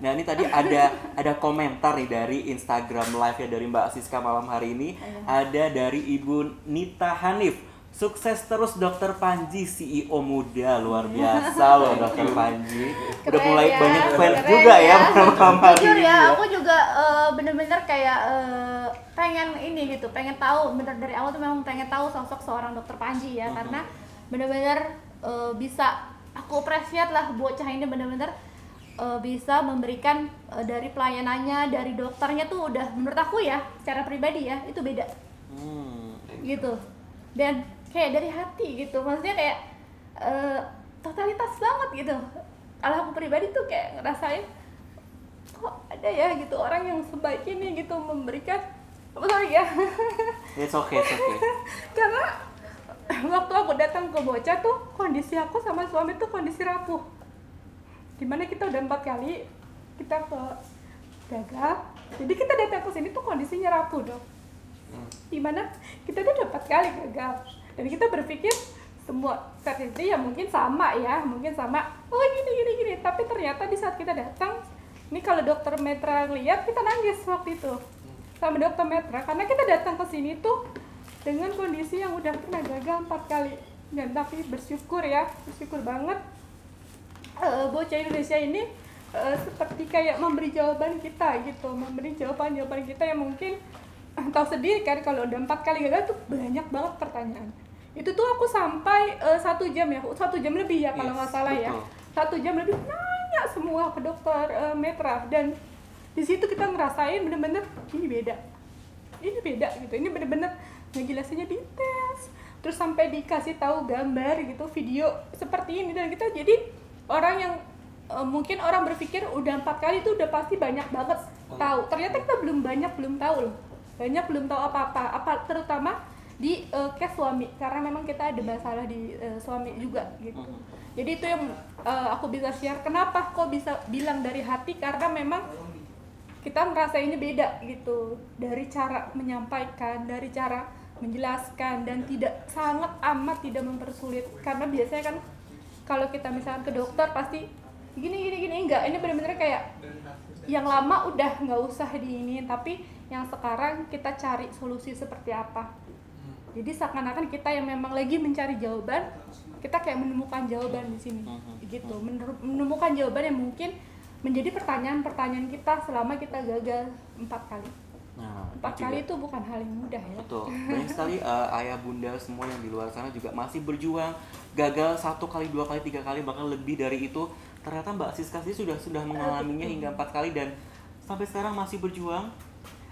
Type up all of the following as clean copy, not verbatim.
Nah ini tadi ada komentar nih dari Instagram live ya dari Mbak Siska malam hari ini. Ada dari Ibu Nita Hanif. Sukses terus Dokter Panji, CEO muda, luar biasa loh Dokter Panji. Udah Keren mulai ya, banyak fans keren juga ya malam hari Jujur ini ya, ya. aku juga bener-bener kayak pengen ini gitu, pengen tahu bener dari awal tuh memang pengen tahu sosok seorang Dokter Panji ya, karena bener-bener bisa aku appreciate lah bocah ini bener-bener bisa memberikan dari pelayanannya, dari dokternya tuh udah menurut aku ya secara pribadi ya itu beda gitu, dan kayak dari hati gitu, maksudnya kayak totalitas banget gitu. Kalau aku pribadi tuh kayak ngerasain kok ada ya gitu orang yang sebaik ini gitu memberikan sorry ya It's okay. karena waktu aku datang ke bocah tuh kondisi aku sama suami tuh kondisi rapuh, dimana kita udah 4 kali kita ke gagal, jadi kita datang ke sini tuh kondisinya rapuh dong, dimana kita tuh udah 4 kali gagal dan kita berpikir semua fertility ya mungkin sama, oh gini, tapi ternyata di saat kita datang ini kalau dokter Metra lihat kita nangis waktu itu sama dokter Metra karena kita datang ke sini tuh dengan kondisi yang udah pernah gagal 4 kali, dan tapi bersyukur banget bocah Indonesia ini seperti kayak memberi jawaban kita gitu, memberi jawaban kita yang mungkin tahu sendiri kan kalau udah 4 kali gagal tuh banyak banget pertanyaan. Itu tuh aku sampai 1 jam ya, 1 jam lebih ya kalau nggak salah ya, 1 jam lebih nanya semua ke dokter Metra, dan di situ kita ngerasain bener-bener ini beda gitu, ini bener-bener ngejelasinnya detail, terus sampai dikasih tahu gambar gitu, video seperti ini, dan kita jadi orang yang mungkin orang berpikir udah 4 kali itu udah pasti banyak banget tahu, ternyata kita belum tahu loh, belum tahu apa-apa, terutama di case suami, karena memang kita ada masalah di suami juga gitu. Jadi itu yang aku bisa share, kenapa kok bisa bilang dari hati, karena memang kita merasa ini beda gitu, dari cara menyampaikan, dari cara menjelaskan, dan sangat amat tidak mempersulit, karena biasanya kan kalau kita misalkan ke dokter pasti gini enggak, ini benar-benar kayak yang lama udah nggak usah diinin, tapi yang sekarang kita cari solusi seperti apa. Jadi seakan-akan kita yang memang lagi mencari jawaban, kita kayak menemukan jawaban di sini, gitu. Menemukan jawaban yang mungkin menjadi pertanyaan-pertanyaan kita selama kita gagal 4 kali. Nah, 4 kali itu bukan hal yang mudah ya. Betul. Banyak sekali ayah bunda semua yang di luar sana juga masih berjuang, gagal 1 kali, 2 kali, 3 kali, bahkan lebih dari itu. Ternyata Mbak Siska sih sudah mengalaminya hingga 4 kali dan sampai sekarang masih berjuang.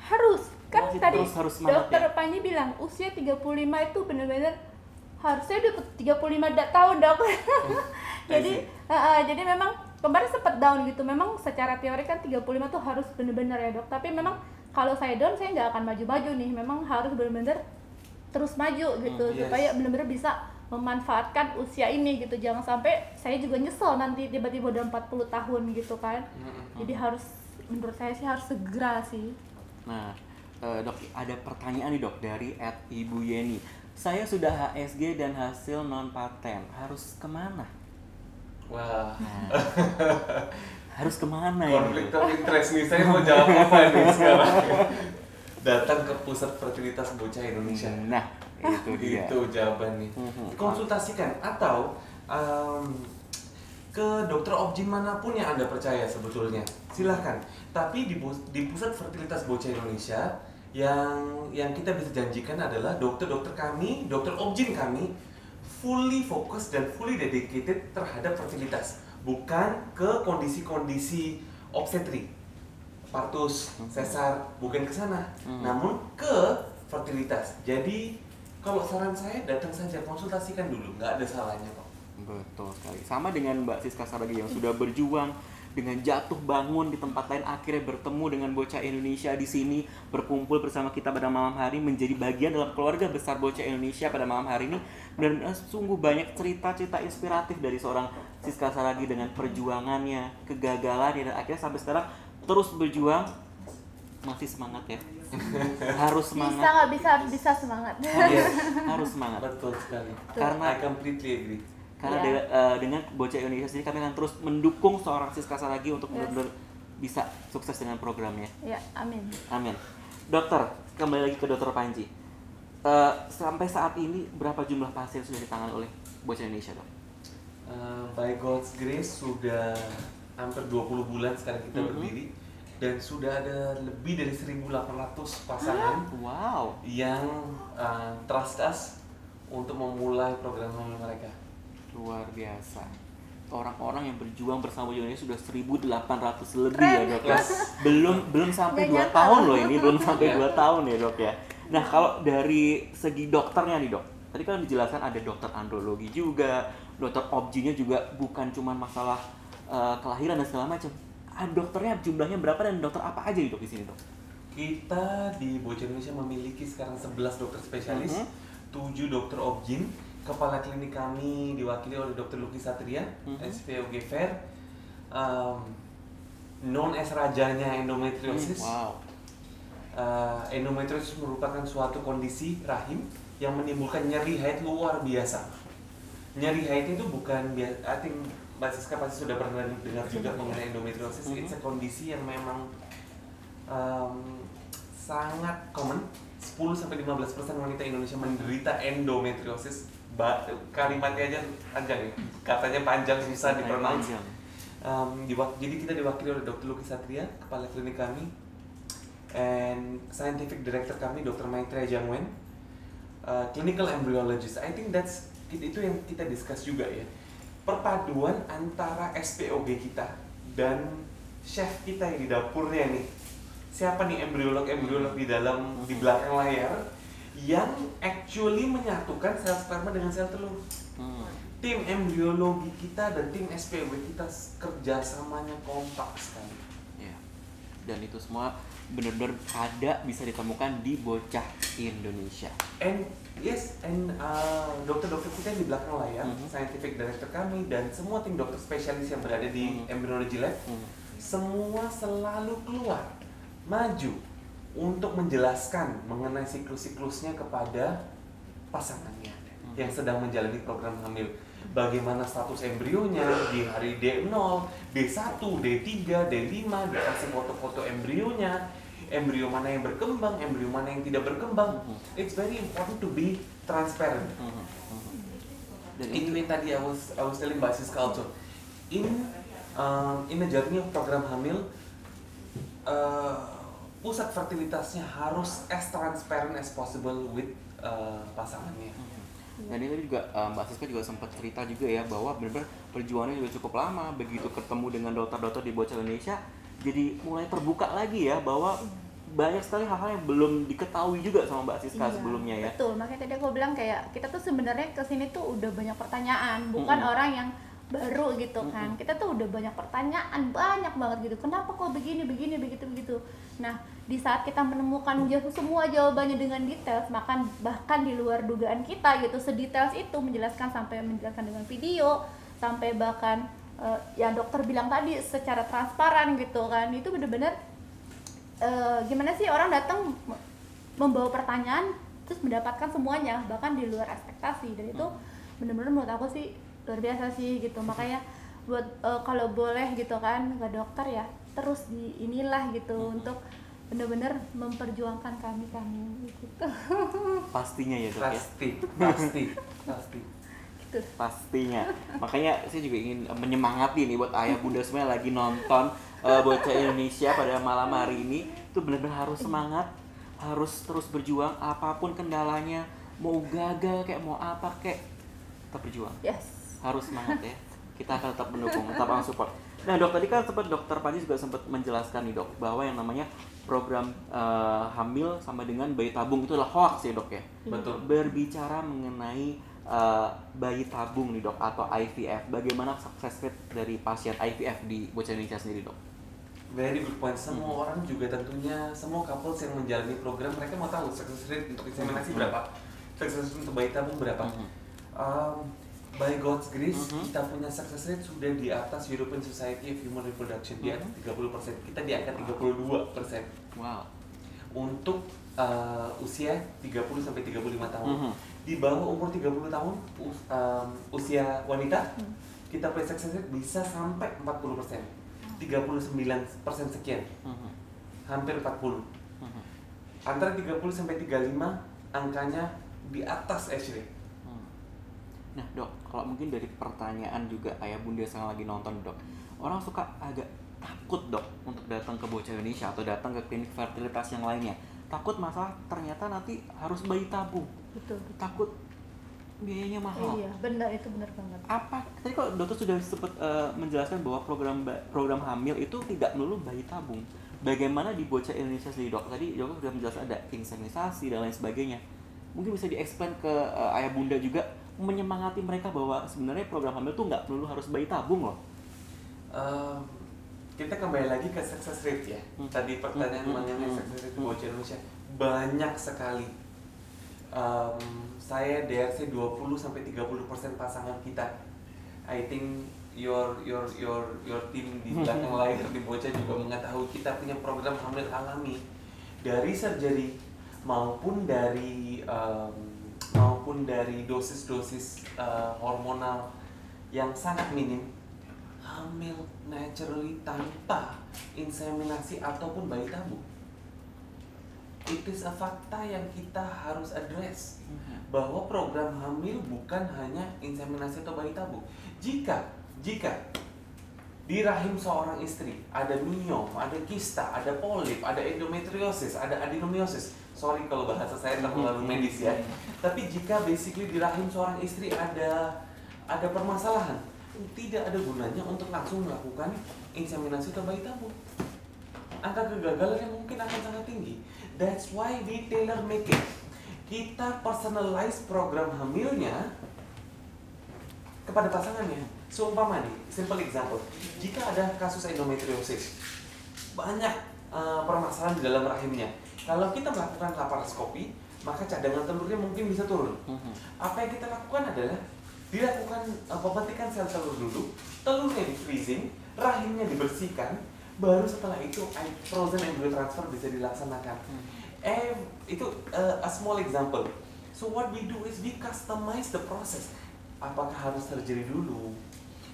Harus kan masih tadi harus semangat, dokter ya? Panji bilang usia 35 itu benar-benar harusnya udah 35 tahun dok. Jadi memang kemarin sempat down gitu, memang secara teori kan 35 tuh harus benar-benar ya dok, tapi memang kalau saya down saya nggak akan maju-maju nih, memang harus benar-benar terus maju gitu, supaya benar-benar bisa memanfaatkan usia ini gitu, jangan sampai saya juga nyesel nanti tiba-tiba udah 40 tahun gitu kan. Jadi harus, menurut saya sih harus segera sih. Nah, dok, ada pertanyaan nih dok dari @ibu Yeni. Saya sudah HSG dan hasil non paten, harus kemana? Wah, Harus kemana ya? konflik of interest nih, saya mau jawab apa nih sekarang? Datang ke pusat fertilitas bocah Indonesia. Nah, itu dia. Itu jawabannya. Konsultasikan atau ke dokter objin manapun yang Anda percaya sebetulnya. Silahkan. Tapi di pusat fertilitas bocah Indonesia yang kita bisa janjikan adalah dokter-dokter kami, dokter objin kami fully fokus dan fully dedicated terhadap fertilitas, bukan ke kondisi-kondisi obstetri, partus, sesar, bukan ke sana, namun ke fertilitas. Jadi kalau saran saya datang saja, konsultasikan dulu, nggak ada salahnya kok. Betul sekali. Sama dengan Mbak Siska Saragi yang sudah berjuang dengan jatuh bangun di tempat lain, akhirnya bertemu dengan bocah Indonesia di sini, berkumpul bersama kita pada malam hari, menjadi bagian dalam keluarga besar bocah Indonesia pada malam hari ini. Benar-benar sungguh banyak cerita-cerita inspiratif dari seorang Siska Saragi dengan perjuangannya, kegagalannya, dan akhirnya sampai sekarang terus berjuang. Masih semangat ya. Harus semangat. Bisa nggak bisa semangat. Harus semangat. Betul sekali. Karena I completely agree. Karena dengan bocah Indonesia sendiri kami akan terus mendukung seorang Siska Saragi untuk benar-benar bisa sukses dengan programnya. Ya, amin. Amin. Dokter, kembali lagi ke Dokter Panji. Sampai saat ini berapa jumlah pasien sudah ditangani oleh Bocah Indonesia, Dok? By God's grace sudah hampir 20 bulan sekarang kita berdiri, dan sudah ada lebih dari 1.800 pasangan yang trust us untuk memulai program hamil mereka. Luar biasa. Orang-orang yang berjuang bersama Bocah Indonesia sudah 1.800 lebih ya, Dok ya. Belum sampai 2 tahun loh ini, belum sampai 2 tahun ya, Dok ya. Nah, kalau dari segi dokternya nih, Dok. Tadi kan dijelaskan ada dokter andrologi juga, dokter obgynnya juga bukan cuma masalah kelahiran dan segala macam. Dokternya jumlahnya berapa dan dokter apa aja nih, Dok, di sini, Dok? Kita di Bocah Indonesia memiliki sekarang 11 dokter spesialis, 7 dokter obgyn. Kepala klinik kami diwakili oleh Dr. Lucky Satria, SPOG Fair, known as rajanya endometriosis. Endometriosis merupakan suatu kondisi rahim yang menimbulkan nyeri haid luar biasa. Nyeri haid itu bukan biasa, I think Mbak Siska pasti sudah pernah dengar juga mengenai endometriosis. It's a kondisi yang memang sangat common. 10-15% wanita Indonesia menderita endometriosis. Kalimatnya aja panjang ya, katanya panjang susah dipronounce. Jadi kita diwakili oleh Dr. Lucky Satria, kepala klinik kami, and scientific director kami Dr. Maitreya Jangwen, clinical embryologist. I think itu yang kita discuss juga ya, perpaduan antara SPOG kita dan chef kita yang di dapurnya nih. Siapa nih embriolog di belakang layar yang actually menyatukan sel sperma dengan sel telur. Tim embriologi kita dan tim SPOG kita kerjasamanya kompak sekali. Ya. Dan itu semua benar-benar bisa ditemukan di Bocah Indonesia. And dokter-dokter kita yang di belakang layar, scientific director kami dan semua tim dokter spesialis yang berada di embryology lab, semua selalu keluar maju untuk menjelaskan mengenai siklus-siklusnya kepada pasangannya yang sedang menjalani program hamil. Bagaimana status embrionya di hari D0, D1, D3, D5, dikasih foto-foto embrionya, embrio mana yang berkembang, embrio mana yang tidak berkembang. It's very important to be transparent. Dan itu yang tadi I was telling Mbak Siska also. In the journey of program hamil, pusat fertilitasnya harus as transparent as possible with pasangannya. Dan ini juga Mbak Siska juga sempat cerita juga ya bahwa benar-benar perjuangannya juga cukup lama. Begitu ketemu dengan dokter-dokter di Bocah Indonesia, jadi mulai terbuka lagi ya bahwa banyak sekali hal-hal yang belum diketahui juga sama Mbak Siska sebelumnya ya. Betul, makanya tadi aku bilang kayak kita tuh sebenarnya kesini tuh udah banyak pertanyaan, bukan orang yang baru gitu kan. Kita tuh udah banyak pertanyaan, banyak banget gitu. Kenapa kok begini, begitu. Nah, di saat kita menemukan semua jawabannya dengan detail, bahkan di luar dugaan kita gitu, sedetail itu menjelaskan dengan video, sampai bahkan ya dokter bilang tadi secara transparan gitu kan. Itu benar-benar gimana sih orang datang membawa pertanyaan terus mendapatkan semuanya bahkan di luar ekspektasi, dan itu benar-benar menurut aku sih luar biasa sih gitu. Makanya buat kalau boleh gitu kan ke dokter ya terus di inilah gitu untuk benar-benar memperjuangkan kami gitu. Pastinya ya Dok ya. Pasti. Gitu. Pastinya. Makanya saya juga ingin menyemangati nih buat ayah bunda semua yang lagi nonton Bocah Indonesia pada malam hari ini, itu benar-benar harus semangat, harus terus berjuang apapun kendalanya, mau gagal kayak mau apa kayak tetap berjuang. Yes. Harus semangat ya. Kita akan tetap mendukung, tetap akan support. Nah Dok, tadi kan sempat Dokter Panji juga sempat menjelaskan nih Dok bahwa yang namanya program hamil sama dengan bayi tabung itu adalah hoax ya Dok ya. Betul. Berbicara mengenai bayi tabung nih Dok atau IVF, bagaimana success rate dari pasien IVF di Bocah Indonesia sendiri Dok? Very good point. Semua orang juga tentunya, semua couples yang menjalani program mereka mau tahu success rate untuk inseminasi berapa, success rate untuk bayi tabung berapa. By God's grace, kita punya success rate sudah di atas European Society of Human Reproduction, di atas 30%. Kita di angka 32%. Wow. Untuk usia 30-35 tahun. Di bawah umur 30 tahun, usia wanita, kita punya success rate bisa sampai 40%. 39% sekian, hampir 40. Antara 30 sampai 35 angkanya di atas Ashley. Nah dok, kalau mungkin dari pertanyaan juga ayah bunda yang lagi nonton dok, orang suka agak takut dok untuk datang ke Bocah Indonesia atau datang ke klinik fertilitas yang lainnya. Takut masalah ternyata nanti harus bayi tabung. Betul. Takut biayanya mahal. Iya, benar, itu benar banget. Apa tadi kalau dokter sudah sempat menjelaskan bahwa program hamil itu tidak melulu bayi tabung. Bagaimana di Bocah Indonesia sendiri dok? Tadi dokter sudah menjelaskan ada inseminasi dan lain sebagainya. Mungkin bisa di-explain ke ayah bunda juga, menyemangati mereka bahwa sebenarnya program hamil itu nggak melulu harus bayi tabung loh. Kita kembali lagi ke success rate ya. Tadi pertanyaan mengenai success rate Bocah Indonesia banyak sekali. Saya DRC 20-30% pasangan kita. I think your team di belakang layar di Bocah juga mengetahui kita punya program hamil alami dari surgery maupun dari dosis-dosis hormonal yang sangat minim, hamil naturally tanpa inseminasi ataupun bayi tabung. It is a fakta yang kita harus address, bahwa program hamil bukan hanya inseminasi atau bayi tabung. Jika di rahim seorang istri ada miom, ada kista, ada polip, ada endometriosis, ada adenomiosis. Sorry kalau bahasa saya terlalu medis ya. Tapi jika basically di rahim seorang istri ada permasalahan, tidak ada gunanya untuk langsung melakukan inseminasi atau bayi tabung. Angka kegagalannya mungkin akan sangat tinggi. That's why we tailor make it. Kita personalize program hamilnya kepada pasangannya. Seumpama nih, simple example. Jika ada kasus endometriosis, banyak permasalahan di dalam rahimnya. Kalau kita melakukan laparoskopi, maka cadangan telurnya mungkin bisa turun. Apa yang kita lakukan adalah dilakukan pemetikan sel telur dulu, telurnya di freezing, rahimnya dibersihkan, baru setelah itu frozen embryo transfer bisa dilaksanakan. Itu a small example. So what we do is we customize the process. Apakah harus surgery dulu?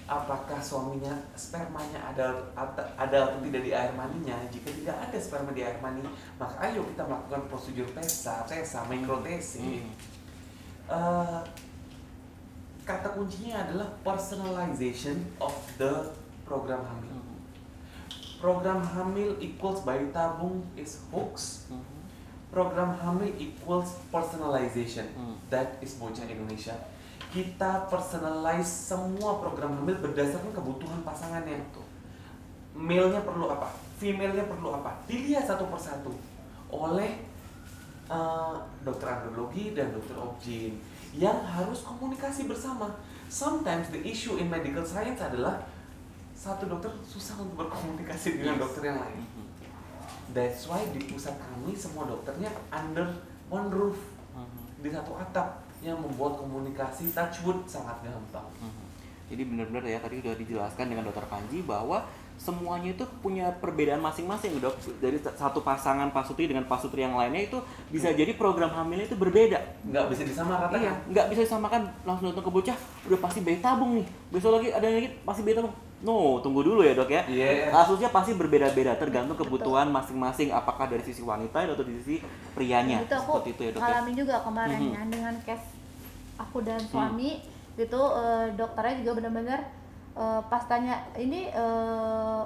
Apakah suaminya spermanya ada atau tidak di air maninya? Jika tidak ada sperma di air mani, maka ayo kita melakukan prosedur TESA, mikrotesi. Kata kuncinya adalah personalization of the program hamil. Program hamil equals bayi tabung is hoax. Program hamil equals personalization. That is Bocah Indonesia. Kita personalize semua program hamil berdasarkan kebutuhan pasangannya. Male-nya perlu apa, female-nya perlu apa, dilihat satu persatu oleh dokter andrologi dan dokter obgyn yang harus komunikasi bersama. Sometimes the issue in medical science adalah satu dokter susah untuk berkomunikasi dengan dokter yang lain. That's why di pusat kami semua dokternya under one roof, di satu atap, yang membuat komunikasi touch wood sangat gampang. Jadi benar-benar ya tadi sudah dijelaskan dengan Dokter Panji bahwa semuanya itu punya perbedaan masing-masing dok. Dari satu pasangan pasutri dengan pasutri yang lainnya itu bisa jadi program hamilnya itu berbeda. Nggak bisa disamaratakan. Iya, nggak bisa disamakan langsung datang ke Bocah udah pasti bayi tabung nih. Besok lagi ada lagi pasti bayi tabung. No, tunggu dulu ya dok ya. Kasusnya pasti berbeda-beda tergantung kebutuhan masing-masing, apakah dari sisi wanita atau dari sisi prianya. Itu aku seperti itu ya dok. ngalamin juga kemarin ya dengan case aku dan suami itu dokternya juga benar-benar pas tanya ini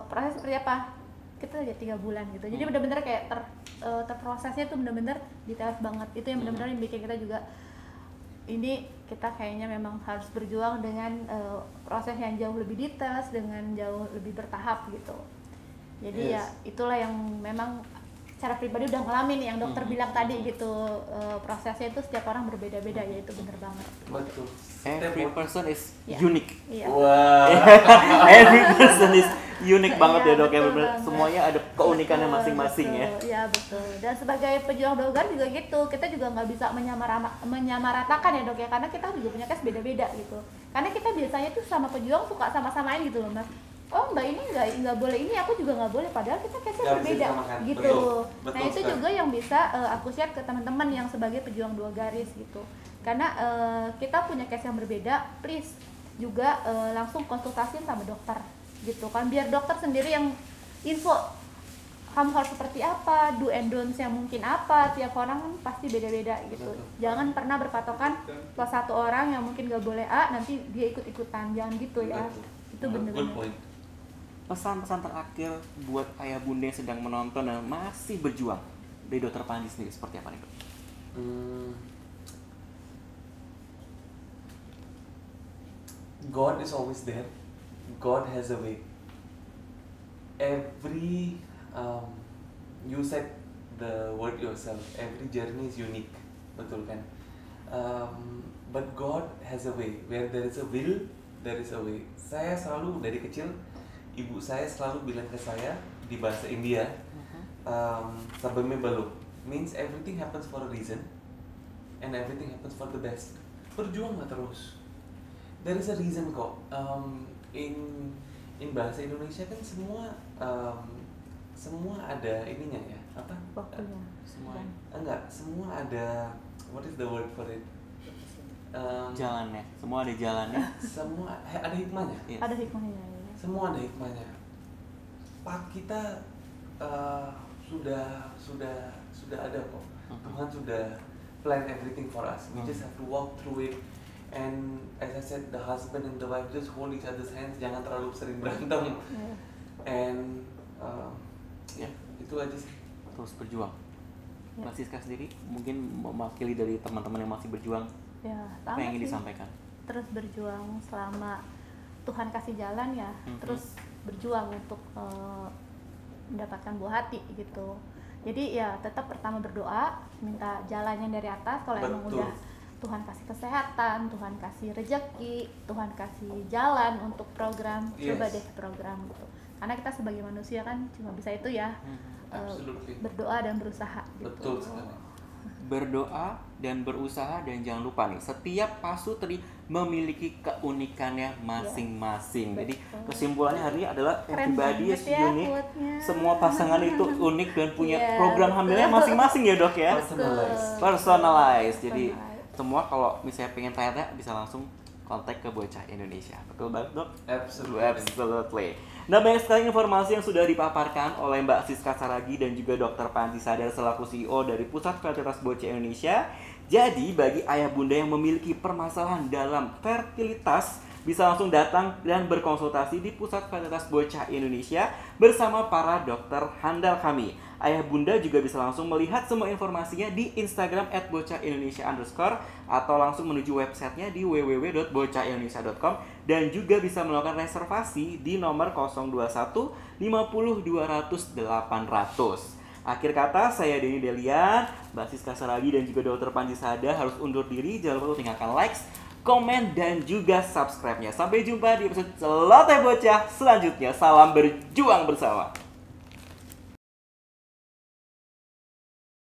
proses seperti apa, kita lihat 3 bulan gitu. Jadi benar-benar kayak terprosesnya tuh benar-benar detail banget. Itu yang benar-benar yang bikin kita juga ini kita kayaknya memang harus berjuang dengan proses yang jauh lebih detail, dengan jauh lebih bertahap gitu. Jadi ya itulah yang memang secara pribadi udah ngalamin yang dokter bilang tadi gitu, prosesnya itu setiap orang berbeda-beda, ya itu bener banget. Betul. Every person is Yeah. unique. Iya. Wow. Every person is unique banget ya dok ya, betul bener. banget. Semuanya ada keunikannya Betul, masing-masing ya. betul. Ya betul. Dan sebagai pejuang dogan juga gitu, kita juga nggak bisa menyamaratakan ya dok ya, karena kita juga punya case beda-beda gitu. Karena kita biasanya tuh sama pejuang suka sama-samain gitu loh mas. Oh mbak ini nggak boleh ini, aku juga nggak boleh, padahal kita case-nya berbeda gitu. Betul Nah itu sekali. juga yang bisa aku share ke teman-teman yang sebagai pejuang 2 garis gitu. Karena kita punya case yang berbeda, please juga langsung konsultasiin sama dokter gitu kan, biar dokter sendiri yang info kamu harus seperti apa, do and don'ts yang mungkin apa, tiap orang kan pasti beda-beda gitu. Jangan pernah berpatokan kalau satu orang yang mungkin gak boleh A, nanti dia ikut-ikutan, jangan gitu ya. Itu bener-bener. Pesan-pesan terakhir buat ayah bunda yang sedang menonton dan masih berjuang dari Dokter Panji sendiri seperti apa nih, Dok? God is always there. God has a way. Every you said the word yourself. Every journey is unique, betul kan? But God has a way. Where there is a will, there is a way. Saya selalu dari kecil, ibu saya selalu bilang ke saya di bahasa India, sabbe mein balo, means everything happens for a reason, and everything happens for the best. Berjuanglah terus. There is a reason kok. In bahasa Indonesia kan semua ada ininya ya, apa? Waktunya. Semua ada, what is the word for it? Jalannya, semua ada jalannya. Semua ada hikmahnya. Yes. Ada hikmahnya ya. Semua ada hikmahnya. Pak kita sudah ada kok. Tuhan sudah plan everything for us. We just have to walk through it. And as I said, the husband and the wife just hold each other's hands. Jangan terlalu sering berantem. And itu aja sih. Terus berjuang. Mbak Siska sendiri mungkin mewakili dari teman-teman yang masih berjuang. Ya, Apa yang ingin disampaikan? Terus berjuang selama Tuhan kasih jalan ya, terus berjuang untuk mendapatkan buah hati gitu. Jadi ya tetap pertama berdoa, minta jalannya dari atas. Kalau emang udah Tuhan kasih kesehatan, Tuhan kasih rejeki, Tuhan kasih jalan untuk program, coba deh program gitu. Karena kita sebagai manusia kan cuma bisa itu ya, berdoa dan berusaha gitu. Betul sekali. Berdoa dan berusaha, dan jangan lupa nih, setiap pasutri memiliki keunikannya masing-masing. Jadi kesimpulannya hari ini adalah everybody is unique. Semua pasangan itu unik dan punya program hamilnya masing-masing ya, Dok ya. Personalized. Jadi semua kalau misalnya pengen tanya bisa langsung kontak ke Bocah Indonesia. Betul banget, Dok? Absolutely. Nah, banyak sekali informasi yang sudah dipaparkan oleh Mbak Siska Saragi dan juga Dr. Panji Sadar selaku CEO dari Pusat Fertilitas Bocah Indonesia. Jadi, bagi ayah bunda yang memiliki permasalahan dalam fertilitas, bisa langsung datang dan berkonsultasi di Pusat Fertilitas Bocah Indonesia bersama para dokter handal kami. Ayah bunda juga bisa langsung melihat semua informasinya di Instagram @bocahindonesia_ atau langsung menuju websitenya di www.bocahindonesia.com, dan juga bisa melakukan reservasi di nomor 021 50 200 800. Akhir kata, saya Denny Delian, Mbak Siska Saragi dan juga Dr. Panji Sadar harus undur diri. Jangan lupa untuk tinggalkan likes, komen, dan juga subscribe-nya. Sampai jumpa di episode Celoteh Bocah selanjutnya. Salam berjuang bersama.